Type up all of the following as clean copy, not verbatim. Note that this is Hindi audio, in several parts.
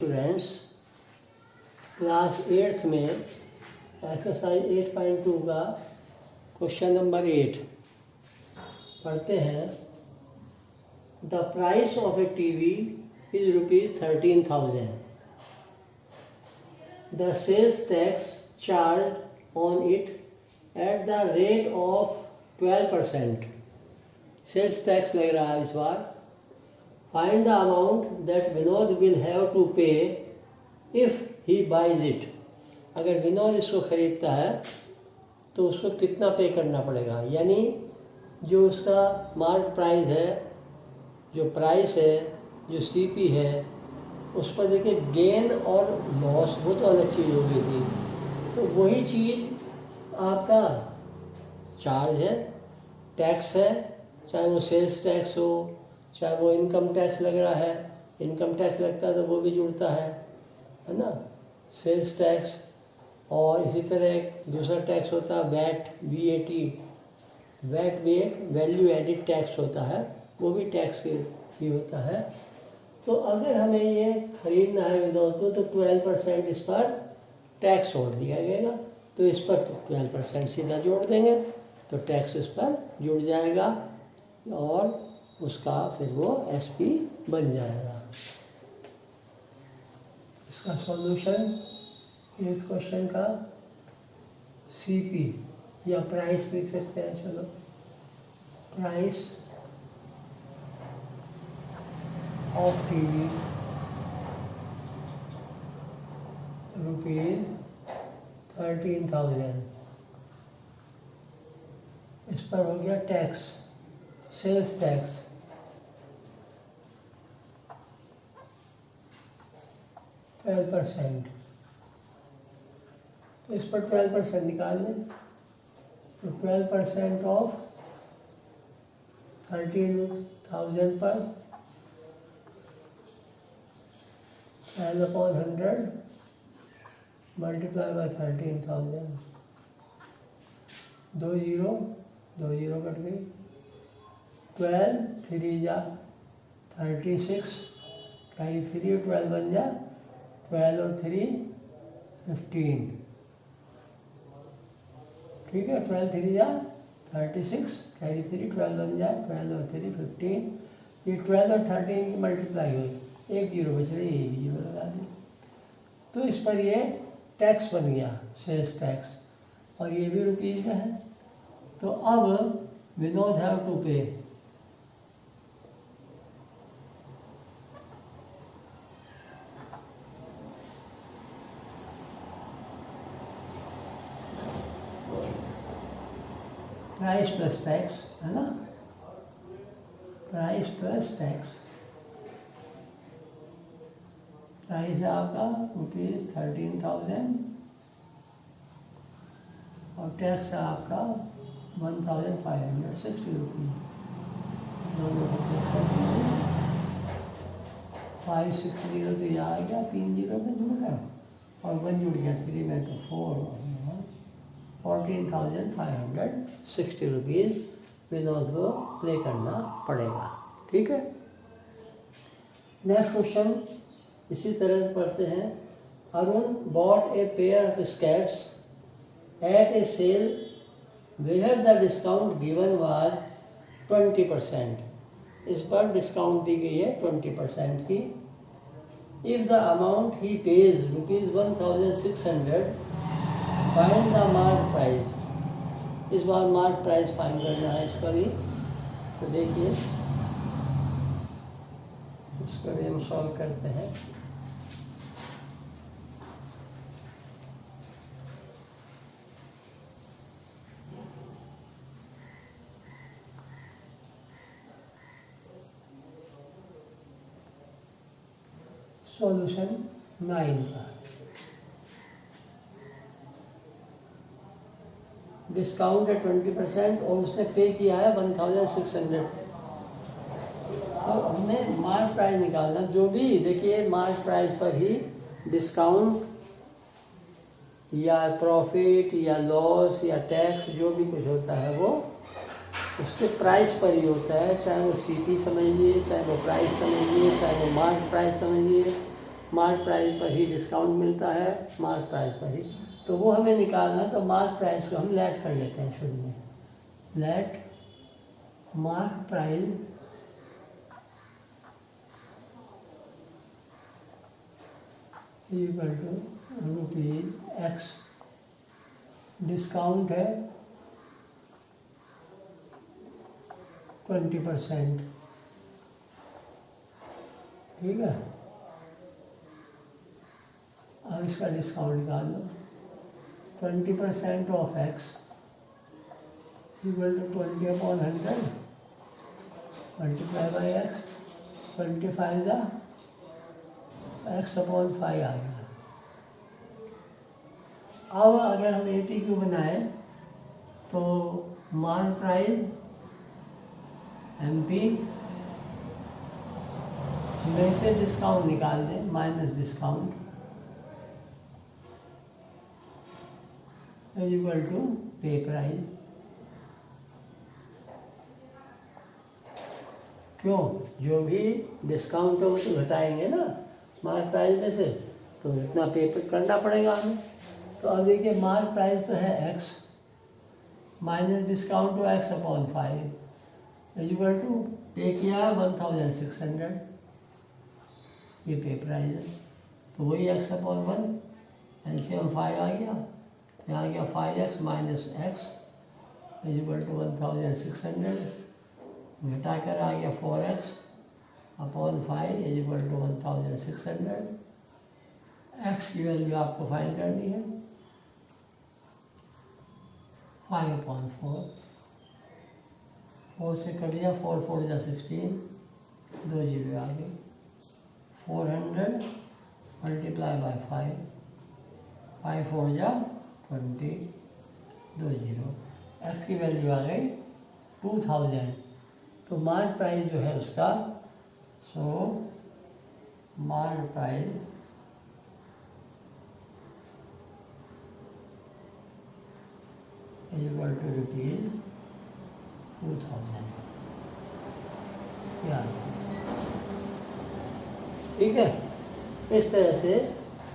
स्टूडेंट्स, क्लास 8th में एक्सरसाइज 8.2 का क्वेश्चन नंबर 8 पढ़ते हैं। The price of a TV is ₹13,000। The sales tax charge on it at the rate of 12%। Sales tax लग रहा है इस बार। Find the amount that Vinod will have to pay if he buys it। अगर विनोद इसको खरीदता है तो उसको कितना पे करना पड़ेगा, यानी जो उसका मार्क प्राइस है, जो प्राइस है, जो सीपी है, उस पर देखिए गेन और लॉस वो तो अलग चीज़ हो गई थी। तो वही चीज़ आपका चार्ज है, टैक्स है, चाहे वो सेल्स टैक्स हो, चाहे वो इनकम टैक्स लग रहा है। इनकम टैक्स लगता है तो वो भी जुड़ता है ना, सेल्स टैक्स। और इसी तरह एक दूसरा टैक्स होता है वैट, VAT। वैट भी एक वैल्यू एडिड टैक्स होता है, वो भी टैक्स ही होता है। तो अगर हमें ये खरीदना है विनोद को तो 12% इस पर टैक्स जोड़ दिया जाएगा। तो इस पर तो 12% सीधा जोड़ देंगे तो टैक्स इस पर जुड़ जाएगा और उसका फिर वो SP बन जाएगा। इसका सॉल्यूशन इस क्वेश्चन का CP या प्राइस लिख सकते हैं। चलो, प्राइस ऑफ टीवी ₹13,000। इस पर हो गया टैक्स, सेल्स टैक्स। %12। तो इस पर 12% निकाल लें। तो 12% ऑफ 13,000 पर 12/100 मल्टीप्लाई बाय 13,000। 2 0 कट गई। 12 3 जा 36, 12 बन जा 12 और 3 15। ठीक है, 12 3 जा 36, 3 12 बन जाए 12 और 3 15। ये 12 और 13 की मल्टीप्लाई हुई, 1 0 बच रही है, 1 0 लगा दी। तो इस पर ये टैक्स बन गया, सेल्स टैक्स, और ये भी रुपीज़ में है। तो अब Vinod have to pay price plus tax, है ना, प्राइस प्लस टैक्स। प्राइस है आपका ₹13,000 और टैक्स है आपका 1,560 रुपीज़। दोनों को प्लस कर दीजिए। 560 तो यह आ गया, 3 0 में जुड़ गया और 1 जुड़ गया 3 में, तो 4 14,560 रुपीज़ विनोद को प्ले करना पड़ेगा। ठीक है, नेक्स्ट क्वेश्चन इसी तरह से पढ़ते हैं। Arun bought a pair of skates at a sale where the discount given was 20%। इस पर डिस्काउंट दी गई है 20% की। If the amount he pays ₹1,600, find the mark price. इस बार मार्क प्राइस फाइंड करना है इसका भी। तो देखिए, इसको भी हम सॉल्व करते हैं। सॉल्यूशन 9 का डिस्काउंट है 20% और उसने पे किया है 1,600। तो हमें मार्क प्राइस निकालना, जो भी देखिए मार्क प्राइस पर ही डिस्काउंट या प्रॉफिट या लॉस या टैक्स जो भी कुछ होता है वो उसके प्राइस पर ही होता है। चाहे वो CP समझिए, चाहे वो प्राइस समझिए, चाहे वो मार्क प्राइस समझिए, मार्क प्राइस पर ही डिस्काउंट मिलता है, मार्क प्राइस पर ही। तो वो हमें निकालना है, तो मार्क प्राइस को हम लेट कर लेते हैं शुरू में। Let mark price equal to ₹X, discount है 20%, ठीक है। अब इसका डिस्काउंट निकाल लो। 20% off X equal to 20/100 multiply by X, 25 का X/5 आ गया। अब अगर हम ATQ बनाए तो मार्क प्राइस MP में से डिस्काउंट निकाल दें, minus discount equal to pay price. क्यों? जो भी डिस्काउंट हो वो तो घटाएंगे ना मार्क प्राइस में से, तो इतना पे करना पड़ेगा हमें। तो अब देखिए मार्क प्राइस तो है X माइनस डिस्काउंट तो X/5 इक्वल टू पे किया 1600, ये पे प्राइस है। तो वही X/1 LCM 5 आ गया, यहाँ आ गया 5X minus X equal to 1600, घटाकर आ गया 4X/5 इक्वल टू 1600। X की वैल्यू आपको फाइंड करनी है, 5/4, 4 से कट गया, 4 4 जा 16, 2 जीरो आ गए। 400 मल्टीप्लाई बाई 5, 5 4 जा 20, 2 जीरो। X की वैल्यू आ गई 2000। तो मार्क प्राइस जो है उसका, सो मार्क प्राइस इक्वल टू ₹2000। ठीक है, इस तरह से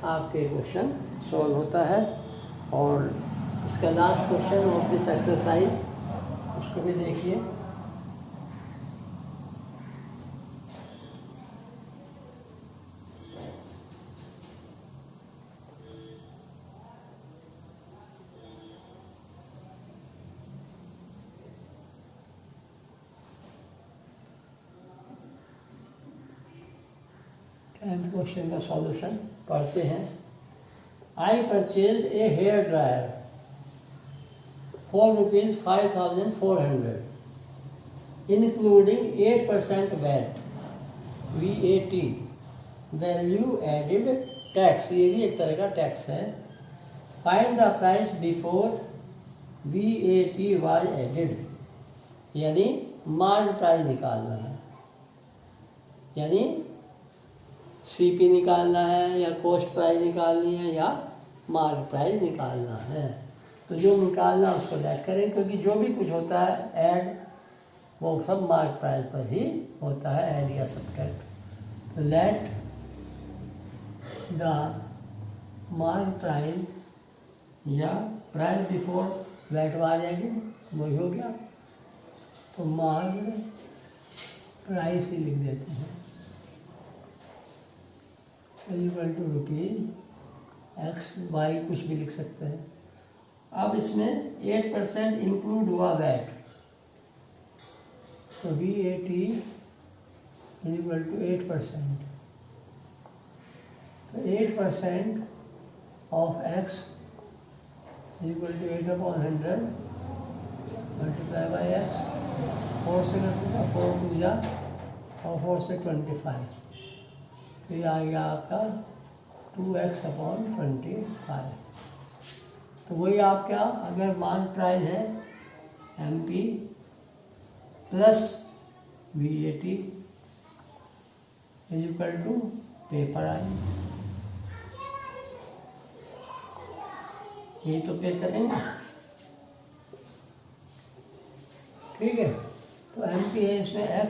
आपके क्वेश्चन सॉल्व होता है। और इसका last question of this exercise, उसको भी देखिए। क्वेश्चन का सॉल्यूशन पढ़ते हैं। I purchase a hair dryer for ₹5,400 including 8% VAT, VAT, value added tax, ये भी एक तरह का टैक्स है। Find the price before VAT was added, यानी मार्क प्राइस निकालना है, यानी CP निकालना है या कॉस्ट प्राइस निकालनी है या मार्क प्राइस निकालना है। तो जो निकालना उसको लेट करें, क्योंकि जो भी कुछ होता है ऐड वो सब मार्क प्राइस पर ही होता है, ऐड या सब्ट्रैक्ट। तो लेट द मार्क प्राइस या price before VAT was added, वही हो गया। तो मार्क प्राइस ही लिख देते हैं इक्वल टू ₹X/Y, कुछ भी लिख सकते हैं। अब इसमें 8% इंक्लूड हुआ वैट, तो VAT इक्वल टू 8%। तो 8% off X equal to 8/100 multiply by X, 4 से कर सकता, 4 2 जा और 4 से 25, तो ये आ गया आपका 2X/25। तो वही आपका अगर मार्क प्राइस है MP plus VAT equal to pay price, ये तो पे करेंगे, ठीक है। तो MP है, इसमें X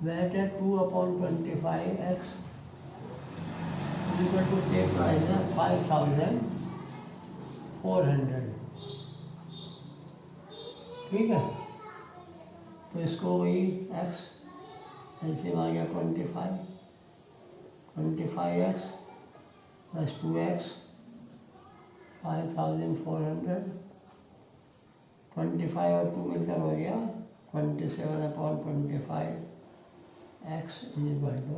वैट है 2/25X equal to pay price है 5400, ठीक है। तो इसको वही एक्स एलसीएम आ गया 25x प्लस 2x 5400, 25 और 2 मिलकर हो गया 27/25 x इज इक्वल टू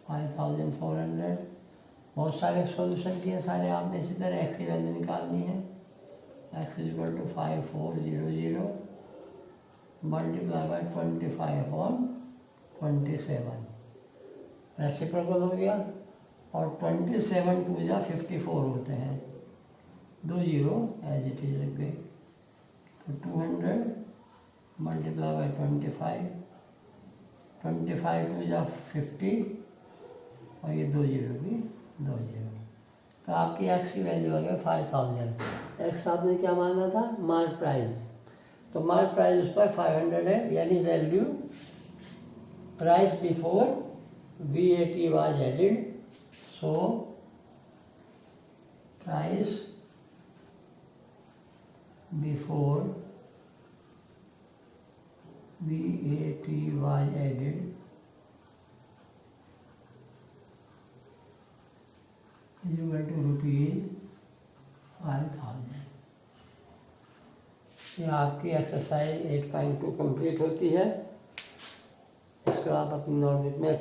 5400। बहुत सारे सॉल्यूशन किए सारे आपने, इसी तरह x की वैल्यू निकालनी है। x is equal to 5400 multiply by 25/27 reciprocal हो गया। और 27 2 जा 54 होते हैं, 2 0 एज इट इज लग गए। तो 200 मल्टीप्लाई बाई 25 2 जा 50 और ये 2 0 भी 2 0। तो आपकी एक्स की वैल्यू आ गया 5000। एक्स आपने क्या माना था? Mark price. तो मार्क प्राइस उस पर 500 है, यानी value price before VAT was added. So price before VAT was added is equal to ₹5000। ये आपकी एक्सरसाइज 8.2 कंप्लीट होती है। इसको आप अपनी नोटबुक में